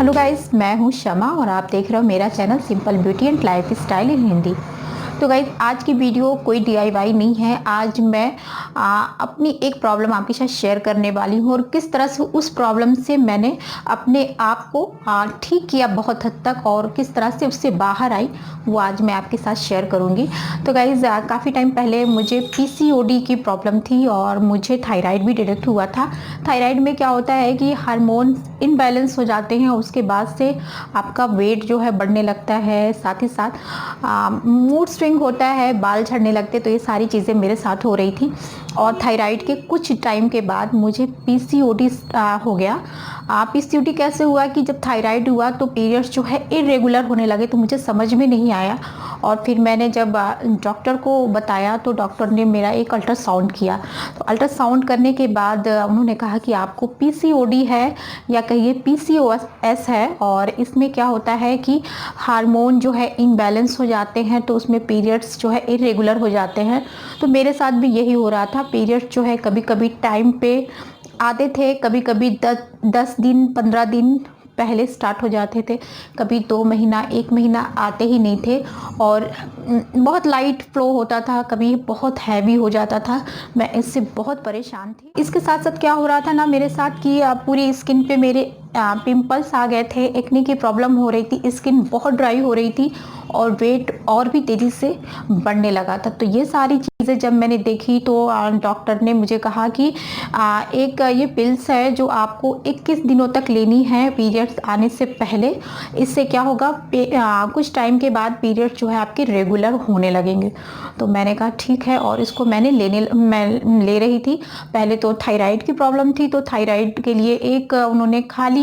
Hello guys, मैं हूँ शमा और आप देख रहे हो मेरा channel simple beauty and life style in Hindi. तो गाइस, आज की वीडियो कोई डीआईवाई नहीं है। आज मैं अपनी एक प्रॉब्लम आपके साथ शेयर करने वाली हूँ और किस तरह से उस प्रॉब्लम से मैंने अपने आप को ठीक किया बहुत हद तक और किस तरह से उससे बाहर आई, वो आज मैं आपके साथ शेयर करूँगी। तो गाइस, काफ़ी टाइम पहले मुझे पीसीओडी की प्रॉब्लम थी और मुझे थायराइड भी डिटेक्ट हुआ था। थायराइड में क्या होता है कि हार्मोन इनबैलेंस हो जाते हैं, उसके बाद से आपका वेट जो है बढ़ने लगता है, साथ ही साथ मूड स्विंग होता है, बाल झड़ने लगते। तो ये सारी चीज़ें मेरे साथ हो रही थी और थायराइड के कुछ टाइम के बाद मुझे पीसीओडी हो गया। पीसीओडी कैसे हुआ कि जब थायराइड हुआ तो पीरियड्स जो है इरेगुलर होने लगे, तो मुझे समझ में नहीं आया। और फिर मैंने जब डॉक्टर को बताया तो डॉक्टर ने मेरा एक अल्ट्रासाउंड किया। तो अल्ट्रासाउंड करने के बाद उन्होंने कहा कि आपको पीसीओडी है या कहिए पीसीओएस है, और इसमें क्या होता है कि हार्मोन जो है इनबैलेंस हो जाते हैं, तो उसमें पीरियड्स जो है इरेगुलर हो जाते हैं। तो मेरे साथ भी यही हो रहा था। पीरियड्स जो है कभी कभी टाइम पे आते थे, कभी कभी 10 दिन 15 दिन पहले स्टार्ट हो जाते थे, कभी 2 महीना 1 महीना आते ही नहीं थे और बहुत लाइट फ्लो होता था, कभी बहुत हैवी हो जाता था। मैं इससे बहुत परेशान थी। इसके साथ साथ क्या हो रहा था ना मेरे साथ कि पूरी स्किन पे मेरे पिंपल्स आ गए थे, एक्ने की प्रॉब्लम हो रही थी, स्किन बहुत ड्राई हो रही थी और वेट और भी तेज़ी से बढ़ने लगा था। तो ये सारी चीज़ें जब मैंने देखी तो डॉक्टर ने मुझे कहा कि एक ये पिल्स है जो आपको 21 दिनों तक लेनी है पीरियड्स आने से पहले। इससे क्या होगा, कुछ टाइम के बाद पीरियड्स जो है आपके रेगुलर होने लगेंगे। तो मैंने कहा ठीक है, और इसको मैं ले रही थी। पहले तो थायराइड की प्रॉब्लम थी, तो थायराइड के लिए एक उन्होंने खाली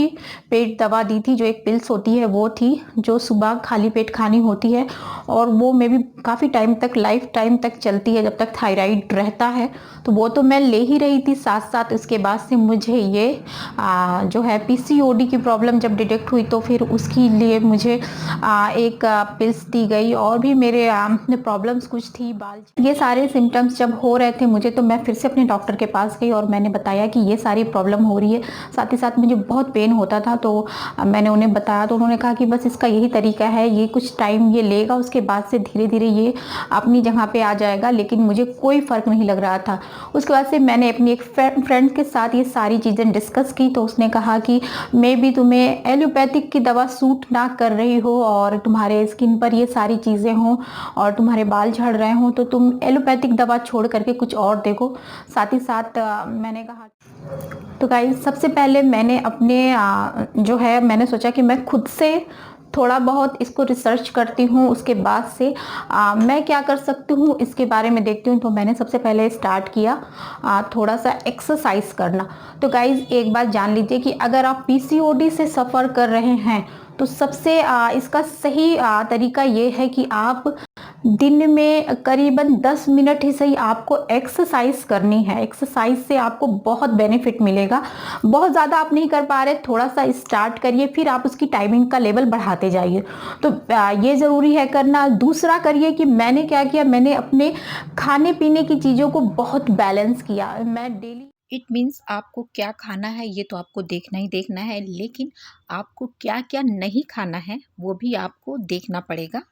पेट दवा दी थी, जो एक पिल्स होती है वो थी, जो सुबह खाली पेट खानी होती है और वो मे भी काफ़ी टाइम तक, लाइफ टाइम तक चलती है जब तक थायराइड रहता है। तो वो तो मैं ले ही रही थी साथ साथ। उसके बाद से मुझे ये जो है पीसीओडी की प्रॉब्लम जब डिटेक्ट हुई तो फिर उसके लिए मुझे एक पिल्स दी गई और भी मेरे प्रॉब्लम्स कुछ थी, बाल, ये सारे सिम्टम्स जब हो रहे थे मुझे, तो मैं फिर से अपने डॉक्टर के पास गई और मैंने बताया कि ये सारी प्रॉब्लम हो रही है। साथ ही साथ मुझे बहुत पेन होता था, तो मैंने उन्हें बताया तो उन्होंने कहा कि बस इसका यही तरीका है, ये कुछ टाइम ये लेगा, उसके बाद से धीरे धीरे ये अपनी जगह पे आ जाएगा। लेकिन मुझे कोई फ़र्क नहीं लग रहा था। उसके बाद से मैंने अपनी एक फ्रेंड के साथ ये सारी चीज़ें डिस्कस की, तो उसने कहा कि मे बी तुम्हें एलोपैथिक की दवा सूट ना कर रही हो और तुम्हारे स्किन पर ये सारी चीज़ें हों और तुम्हारे बाल झड़ रहे हों, तो तुम एलोपैथिक दवा छोड़ करके कुछ और देखो। साथ ही साथ मैंने कहा, तो गाइस, सबसे पहले मैंने अपने जो है मैंने सोचा कि मैं खुद से थोड़ा बहुत इसको रिसर्च करती हूँ, उसके बाद से मैं क्या कर सकती हूँ इसके बारे में देखती हूँ। तो मैंने सबसे पहले स्टार्ट किया थोड़ा सा एक्सरसाइज करना। तो गाइज, एक बात जान लीजिए कि अगर आप पीसीओडी से सफ़र कर रहे हैं तो सबसे इसका सही तरीका ये है कि आप दिन में करीबन 10 मिनट ही सही आपको एक्सरसाइज करनी है। एक्सरसाइज से आपको बहुत बेनिफिट मिलेगा। बहुत ज़्यादा आप नहीं कर पा रहे, थोड़ा सा स्टार्ट करिए, फिर आप उसकी टाइमिंग का लेवल बढ़ाते जाइए। तो ये ज़रूरी है करना। दूसरा करिए कि मैंने क्या किया, मैंने अपने खाने पीने की चीज़ों को बहुत बैलेंस किया। मैं डेली, इट मीन्स आपको क्या खाना है ये तो आपको देखना ही देखना है, लेकिन आपको क्या क्या नहीं खाना है वो भी आपको देखना पड़ेगा।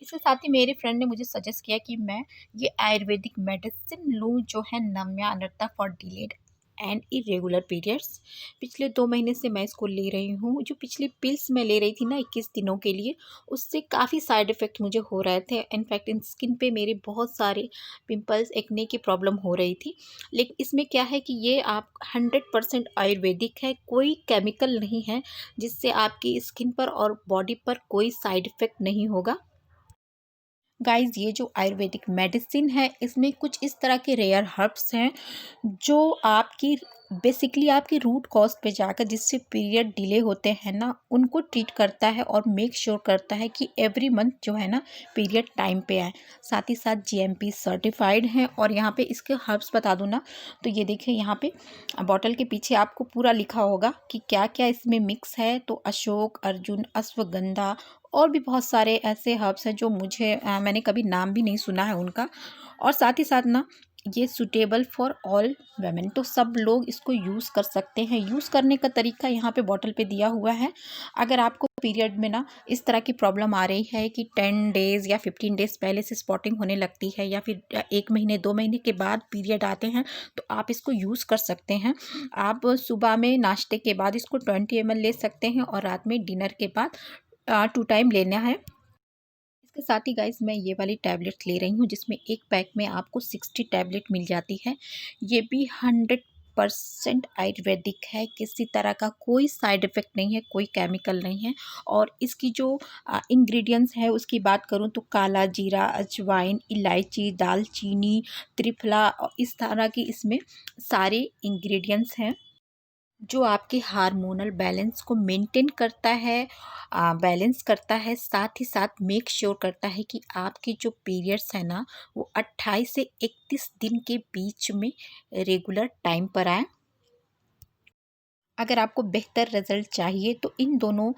इसके साथ ही मेरे फ्रेंड ने मुझे सजेस्ट किया कि मैं ये आयुर्वेदिक मेडिसिन लूँ, जो है Namya Anartha for delayed and irregular periods. पिछले 2 महीने से मैं इसको ले रही हूँ। जो पिछली पिल्स मैं ले रही थी ना 21 दिनों के लिए, उससे काफ़ी साइड इफ़ेक्ट मुझे हो रहे थे। इनफैक्ट इन स्किन पे मेरे बहुत सारे पिंपल्स, एक्ने की प्रॉब्लम हो रही थी। लेकिन इसमें क्या है कि ये आप 100% आयुर्वेदिक है, कोई केमिकल नहीं है, जिससे आपकी स्किन पर और बॉडी पर कोई साइड इफ़ेक्ट नहीं होगा। गाइस, ये जो आयुर्वेदिक मेडिसिन है इसमें कुछ इस तरह के रेयर हर्ब्स हैं जो आपकी बेसिकली आपकी रूट कॉज पे जाकर, जिससे पीरियड डिले होते हैं ना, उनको ट्रीट करता है और मेक श्योर करता है कि एवरी मंथ जो है ना पीरियड टाइम पे आए। साथ ही साथ जीएमपी सर्टिफाइड हैं। और यहाँ पे इसके हर्ब्स बता दूँ ना, तो ये देखिए यहाँ पे बॉटल के पीछे आपको पूरा लिखा होगा कि क्या क्या इसमें मिक्स है। तो अशोक, अर्जुन, अश्वगंधा और भी बहुत सारे ऐसे हर्ब्स हैं जो मैंने कभी नाम भी नहीं सुना है उनका। और साथ ही साथ ना ये सूटेबल फॉर ऑल वेमेन, तो सब लोग इसको यूज़ कर सकते हैं। यूज़ करने का तरीका यहाँ पे बॉटल पे दिया हुआ है। अगर आपको पीरियड में ना इस तरह की प्रॉब्लम आ रही है कि 10 डेज़ या 15 डेज़ पहले से स्पॉटिंग होने लगती है, या फिर 1 महीने 2 महीने के बाद पीरियड आते हैं, तो आप इसको यूज़ कर सकते हैं। आप सुबह में नाश्ते के बाद इसको 20 ml ले सकते हैं और रात में डिनर के बाद 2 टाइम लेना है। इसके साथ ही गाइस मैं ये वाली टैबलेट्स ले रही हूँ, जिसमें एक पैक में आपको 60 टैबलेट मिल जाती है। ये भी 100% आयुर्वेदिक है, किसी तरह का कोई साइड इफ़ेक्ट नहीं है, कोई केमिकल नहीं है। और इसकी जो इंग्रेडिएंट्स है उसकी बात करूँ तो काला जीरा, अजवाइन, इलायची, दालचीनी, त्रिफला इस तरह की इसमें सारे इंग्रेडिएंट्स हैं, जो आपके हार्मोनल बैलेंस को मेंटेन करता है, बैलेंस करता है, साथ ही साथ मेक श्योर करता है कि आपके जो पीरियड्स है ना वो 28 से 31 दिन के बीच में रेगुलर टाइम पर आए। अगर आपको बेहतर रिजल्ट चाहिए तो इन दोनों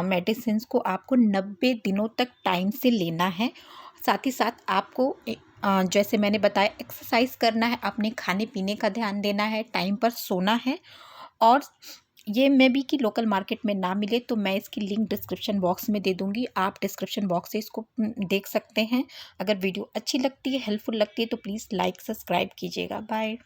मेडिसिन्स को आपको 90 दिनों तक टाइम से लेना है। साथ ही साथ आपको जैसे मैंने बताया एक्सरसाइज करना है, अपने खाने पीने का ध्यान देना है, टाइम पर सोना है। और ये मे बी कि लोकल मार्केट में ना मिले तो मैं इसकी लिंक डिस्क्रिप्शन बॉक्स में दे दूँगी, आप डिस्क्रिप्शन बॉक्स से इसको देख सकते हैं। अगर वीडियो अच्छी लगती है, हेल्पफुल लगती है तो प्लीज़ लाइक सब्सक्राइब कीजिएगा। बाय।